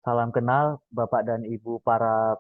Salam kenal Bapak dan Ibu para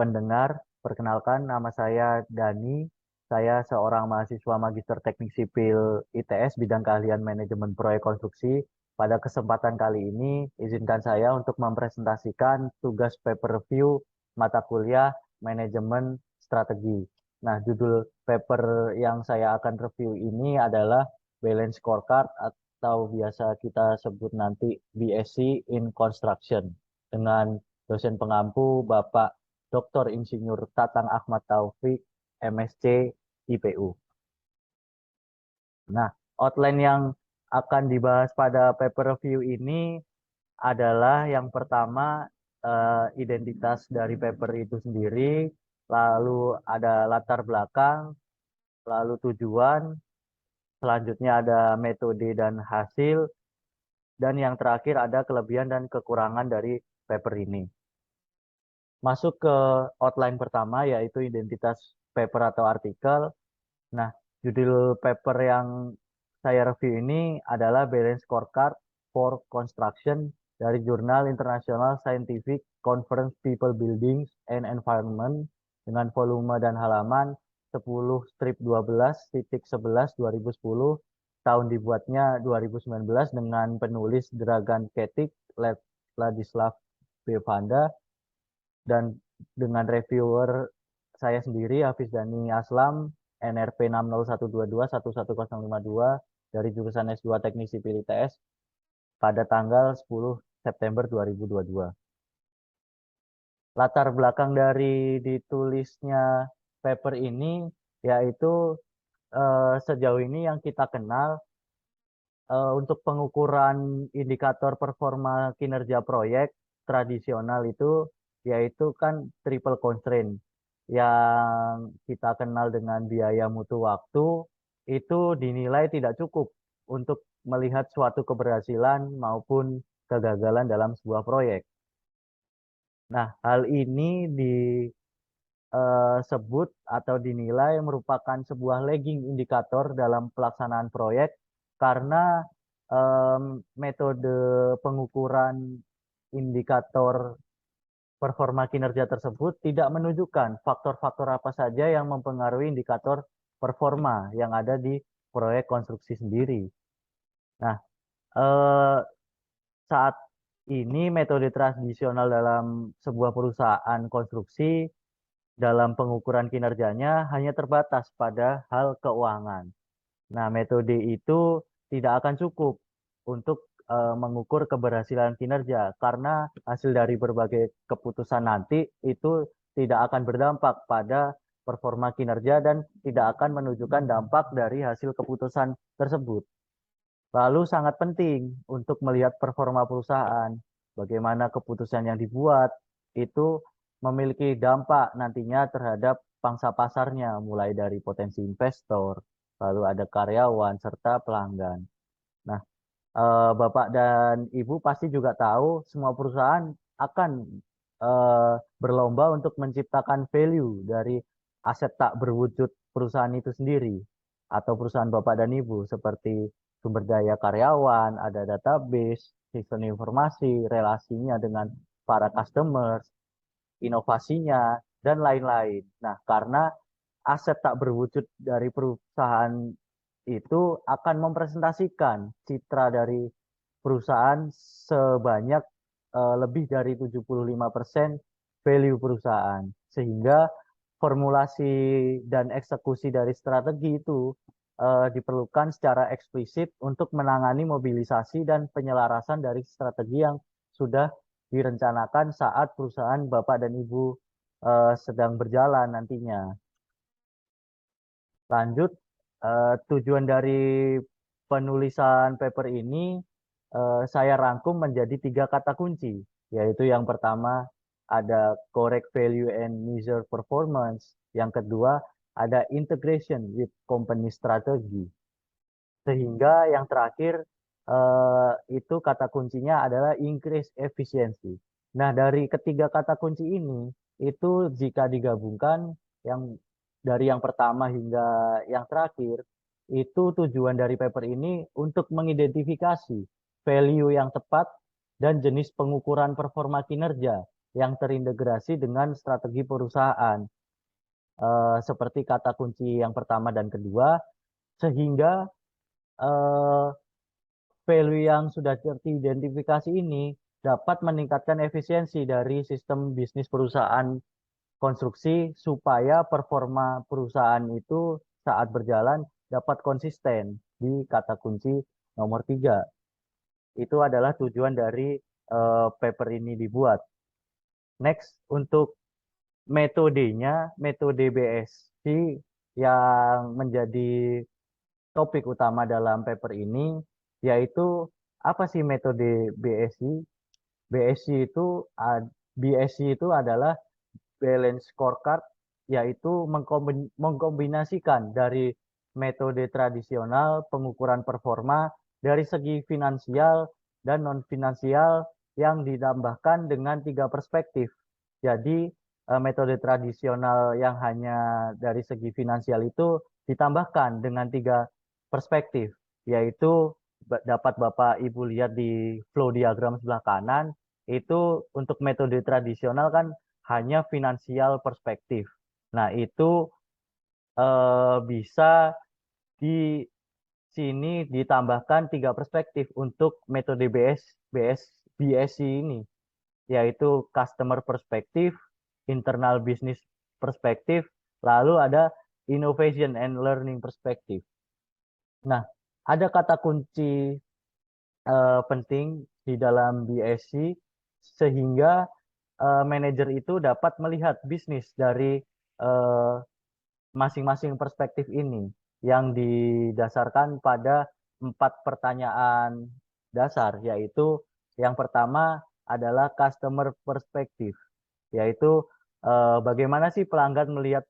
pendengar. Perkenalkan nama saya Dani. Saya seorang mahasiswa Magister Teknik Sipil ITS bidang keahlian manajemen proyek konstruksi. Pada kesempatan kali ini, izinkan saya untuk mempresentasikan tugas paper review mata kuliah manajemen strategi. Nah, judul paper yang saya akan review ini adalah Balance Scorecard atau biasa kita sebut nanti BSc in Construction dengan dosen pengampu Bapak Dr. Insinyur Tatang Ahmad Taufik, MSc IPU. Nah, outline yang akan dibahas pada paper review ini adalah yang pertama identitas dari paper itu sendiri, lalu ada latar belakang, lalu tujuan, selanjutnya ada metode dan hasil, dan yang terakhir ada kelebihan dan kekurangan dari paper ini. Masuk ke outline pertama yaitu identitas paper atau artikel. Nah, judul paper yang saya review ini adalah Balance Scorecard for Construction dari Jurnal International Scientific Conference People Buildings and Environment dengan volume dan halaman 10-12-11 tahun dibuatnya 2019 dengan penulis Dragan Ketik, Ladislav Bevanda, dan dengan reviewer saya sendiri Hafiz Dani Aslam NRP 60122-11052 dari jurusan S2 Teknik Sipil ITS pada tanggal 10 September 2022. Latar belakang dari ditulisnya paper ini yaitu sejauh ini yang kita kenal untuk pengukuran indikator performa kinerja proyek tradisional itu yaitu kan triple constraint yang kita kenal dengan biaya mutu waktu itu dinilai tidak cukup untuk melihat suatu keberhasilan maupun kegagalan dalam sebuah proyek. Nah, hal ini disebut atau dinilai merupakan sebuah lagging indikator dalam pelaksanaan proyek karena metode pengukuran indikator performa kinerja tersebut tidak menunjukkan faktor-faktor apa saja yang mempengaruhi indikator performa yang ada di proyek konstruksi sendiri. Nah, eh, saat ini metode tradisional dalam sebuah perusahaan konstruksi dalam pengukuran kinerjanya hanya terbatas pada hal keuangan. Nah, metode itu tidak akan cukup untuk mengukur keberhasilan kinerja karena hasil dari berbagai keputusan nanti itu tidak akan berdampak pada performa kinerja dan tidak akan menunjukkan dampak dari hasil keputusan tersebut. Lalu sangat penting untuk melihat performa perusahaan, bagaimana keputusan yang dibuat itu memiliki dampak nantinya terhadap pangsa pasarnya, mulai dari potensi investor, lalu ada karyawan, serta pelanggan. Nah, Bapak dan Ibu pasti juga tahu semua perusahaan akan berlomba untuk menciptakan value dari aset tak berwujud perusahaan itu sendiri atau perusahaan Bapak dan Ibu seperti sumber daya karyawan, ada database, sistem informasi, relasinya dengan para customers, inovasinya, dan lain-lain. Nah, karena aset tak berwujud dari perusahaan itu akan mempresentasikan citra dari perusahaan sebanyak lebih dari 75% value perusahaan. Sehingga formulasi dan eksekusi dari strategi itu diperlukan secara eksplisit untuk menangani mobilisasi dan penyelarasan dari strategi yang sudah direncanakan saat perusahaan Bapak dan Ibu sedang berjalan nantinya. Lanjut, tujuan dari penulisan paper ini saya rangkum menjadi 3 kata kunci, yaitu yang pertama ada correct value and measure performance, yang kedua ada integration with company strategy, sehingga yang terakhir itu kata kuncinya adalah increase efficiency. Nah, dari ketiga kata kunci ini, itu jika digabungkan yang dari yang pertama hingga yang terakhir, itu tujuan dari paper ini untuk mengidentifikasi value yang tepat dan jenis pengukuran performa kinerja yang terintegrasi dengan strategi perusahaan. Seperti kata kunci yang pertama dan kedua, sehingga value yang sudah teridentifikasi ini dapat meningkatkan efisiensi dari sistem bisnis perusahaan konstruksi supaya performa perusahaan itu saat berjalan dapat konsisten di kata kunci nomor 3. Itu adalah tujuan dari paper ini dibuat. Next, untuk metodenya, metode BSC yang menjadi topik utama dalam paper ini, yaitu apa sih metode BSC? BSC itu BSC itu adalah balance scorecard, yaitu mengkombinasikan dari metode tradisional pengukuran performa dari segi finansial dan non finansial yang ditambahkan dengan 3 perspektif. Jadi metode tradisional yang hanya dari segi finansial itu ditambahkan dengan 3 perspektif, yaitu dapat Bapak Ibu lihat di flow diagram sebelah kanan, itu untuk metode tradisional kan hanya finansial perspektif. Nah, itu bisa di sini ditambahkan 3 perspektif untuk metode BSC ini, yaitu customer perspektif, internal business perspektif, lalu ada innovation and learning perspektif. Nah, ada kata kunci penting di dalam BSC sehingga manajer itu dapat melihat bisnis dari masing-masing perspektif ini yang didasarkan pada 4 pertanyaan dasar, yaitu yang pertama adalah customer perspektif, yaitu bagaimana sih pelanggan melihat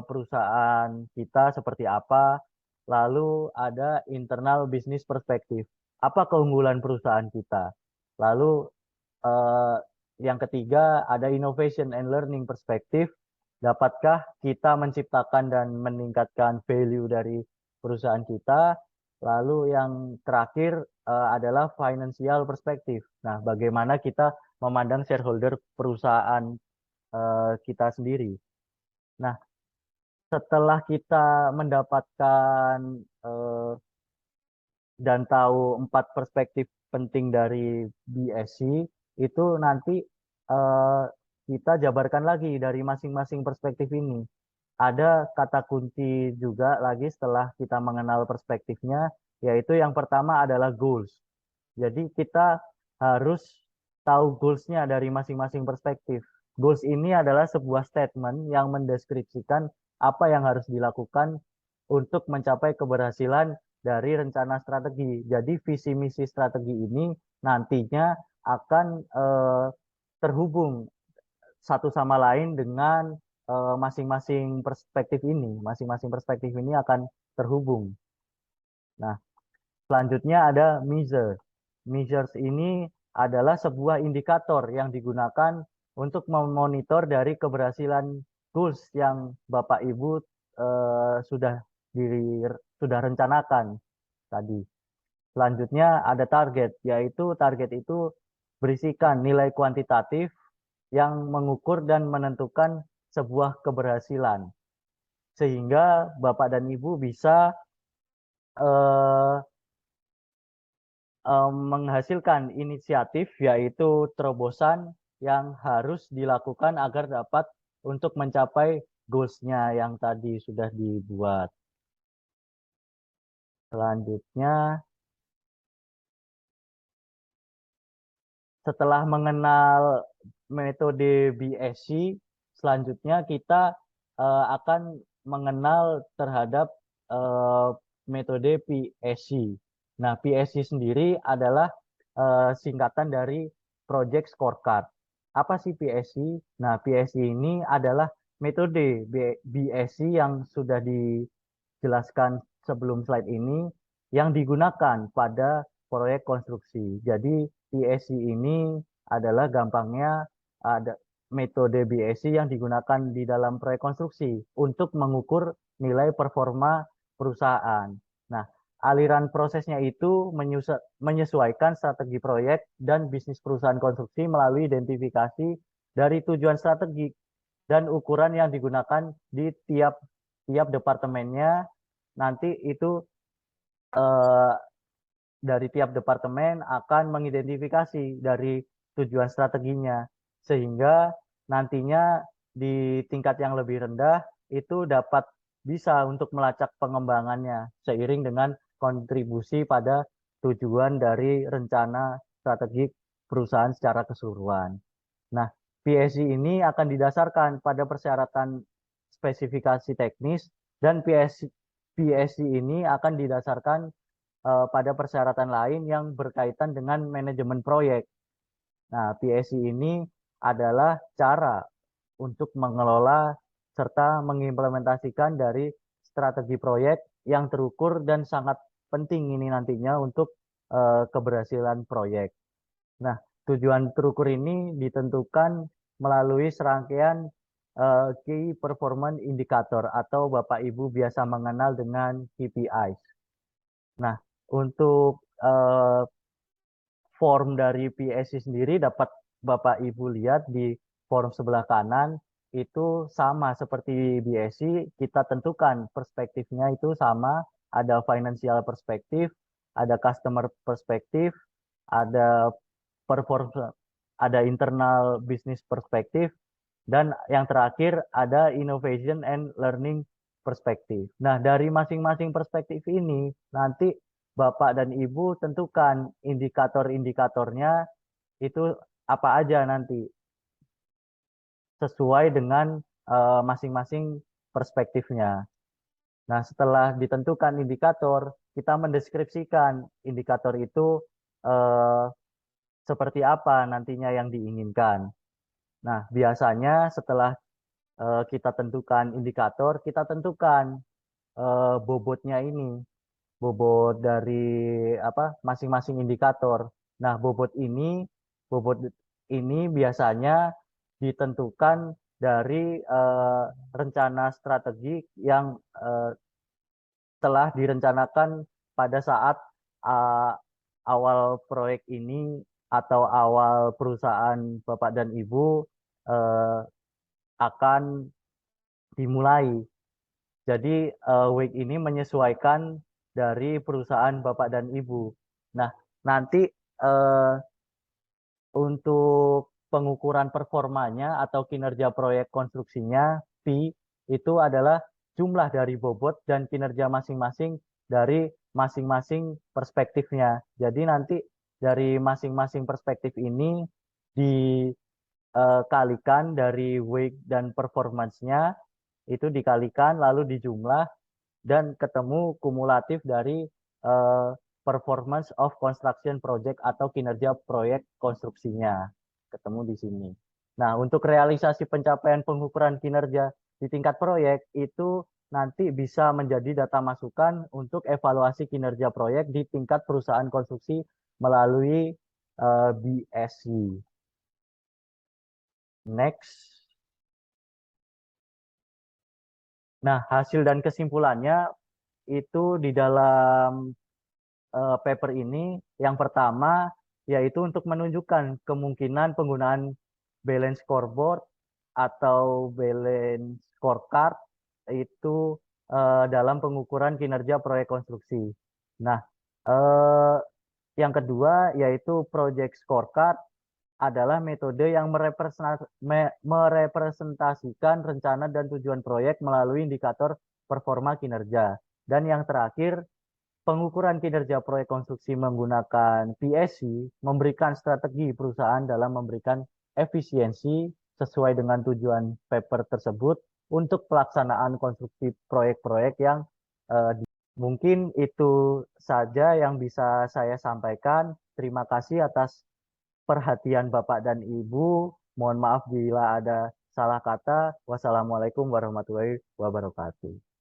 perusahaan kita seperti apa. Lalu ada internal business perspektif, apa keunggulan perusahaan kita. Lalu yang ketiga ada innovation and learning perspektif, dapatkah kita menciptakan dan meningkatkan value dari perusahaan kita. Lalu yang terakhir adalah financial perspektif. Nah, bagaimana kita memandang shareholder perusahaan kita sendiri. Nah, setelah kita mendapatkan dan tahu 4 perspektif penting dari BSC, itu nanti kita jabarkan lagi dari masing-masing perspektif ini. Ada kata kunci juga lagi setelah kita mengenal perspektifnya, yaitu yang pertama adalah goals. Jadi kita harus tahu goals-nya dari masing-masing perspektif. Goals ini adalah sebuah statement yang mendeskripsikan apa yang harus dilakukan untuk mencapai keberhasilan dari rencana strategi. Jadi visi misi strategi ini nantinya akan terhubung satu sama lain dengan masing-masing perspektif ini. Masing-masing perspektif ini akan terhubung. Nah, selanjutnya ada measure. Measures ini adalah sebuah indikator yang digunakan untuk memonitor dari keberhasilan goals yang Bapak Ibu sudah rencanakan tadi. Selanjutnya ada target, yaitu target itu berisikan nilai kuantitatif yang mengukur dan menentukan sebuah keberhasilan. Sehingga Bapak dan Ibu bisa menghasilkan inisiatif, yaitu terobosan yang harus dilakukan agar dapat untuk mencapai goals-nya yang tadi sudah dibuat. Selanjutnya, setelah mengenal metode BSC, selanjutnya kita akan mengenal terhadap metode PSC. Nah, PSC sendiri adalah singkatan dari Project Scorecard. Apa sih PSC? Nah, PSC ini adalah metode BSC yang sudah dijelaskan sebelum slide ini yang digunakan pada proyek konstruksi. Jadi PSC ini adalah gampangnya ada metode BSC yang digunakan di dalam proyek konstruksi untuk mengukur nilai performa perusahaan. Nah, aliran prosesnya itu menyesuaikan strategi proyek dan bisnis perusahaan konstruksi melalui identifikasi dari tujuan strategik dan ukuran yang digunakan di tiap departemennya. Nanti itu eh, dari tiap departemen akan mengidentifikasi dari tujuan strateginya, sehingga nantinya di tingkat yang lebih rendah itu dapat bisa untuk melacak pengembangannya seiring dengan kontribusi pada tujuan dari rencana strategik perusahaan secara keseluruhan. Nah, PSI ini akan didasarkan pada persyaratan spesifikasi teknis dan PSI ini akan didasarkan pada persyaratan lain yang berkaitan dengan manajemen proyek. Nah, PSI ini adalah cara untuk mengelola serta mengimplementasikan dari strategi proyek yang terukur dan sangat penting ini nantinya untuk keberhasilan proyek. Nah, tujuan terukur ini ditentukan melalui serangkaian Key Performance Indicator atau Bapak Ibu biasa mengenal dengan KPIs. Nah, untuk form dari PSI sendiri dapat Bapak Ibu lihat di form sebelah kanan itu sama seperti BSI, kita tentukan perspektifnya itu sama, ada financial perspektif, ada customer perspektif, ada perform, ada internal business perspektif, dan yang terakhir ada innovation and learning perspektif. Nah, dari masing-masing perspektif ini nanti Bapak dan Ibu tentukan indikator-indikatornya itu apa aja nanti sesuai dengan masing-masing perspektifnya. Nah, setelah ditentukan indikator, kita mendeskripsikan indikator itu eh, seperti apa nantinya yang diinginkan. Nah, biasanya setelah kita tentukan indikator, kita tentukan bobotnya ini, bobot dari apa masing-masing indikator. Nah, bobot ini biasanya ditentukan dari rencana strategi yang telah direncanakan pada saat uh, awal proyek ini atau awal perusahaan Bapak dan Ibu akan dimulai. Jadi WIG ini menyesuaikan dari perusahaan Bapak dan Ibu. Nah, nanti untuk pengukuran performanya atau kinerja proyek konstruksinya, P, itu adalah jumlah dari bobot dan kinerja masing-masing dari masing-masing perspektifnya. Jadi nanti dari masing-masing perspektif ini dikalikan dari weight dan performance-nya, itu dikalikan lalu dijumlah dan ketemu kumulatif dari performance of construction project atau kinerja proyek konstruksinya. Ketemu di sini. Nah, untuk realisasi pencapaian pengukuran kinerja di tingkat proyek itu nanti bisa menjadi data masukan untuk evaluasi kinerja proyek di tingkat perusahaan konstruksi melalui BSI. Next. Nah, hasil dan kesimpulannya itu di dalam paper ini yang pertama yaitu untuk menunjukkan kemungkinan penggunaan balance scoreboard atau balance scorecard itu dalam pengukuran kinerja proyek konstruksi. Nah, yang kedua yaitu project scorecard adalah metode yang merepresentasikan rencana dan tujuan proyek melalui indikator performa kinerja. Dan yang terakhir, pengukuran kinerja proyek konstruksi menggunakan PSI memberikan strategi perusahaan dalam memberikan efisiensi sesuai dengan tujuan paper tersebut untuk pelaksanaan konstruksi proyek-proyek yang mungkin itu saja yang bisa saya sampaikan. Terima kasih atas perhatian Bapak dan Ibu. Mohon maaf bila ada salah kata. Wassalamualaikum warahmatullahi wabarakatuh.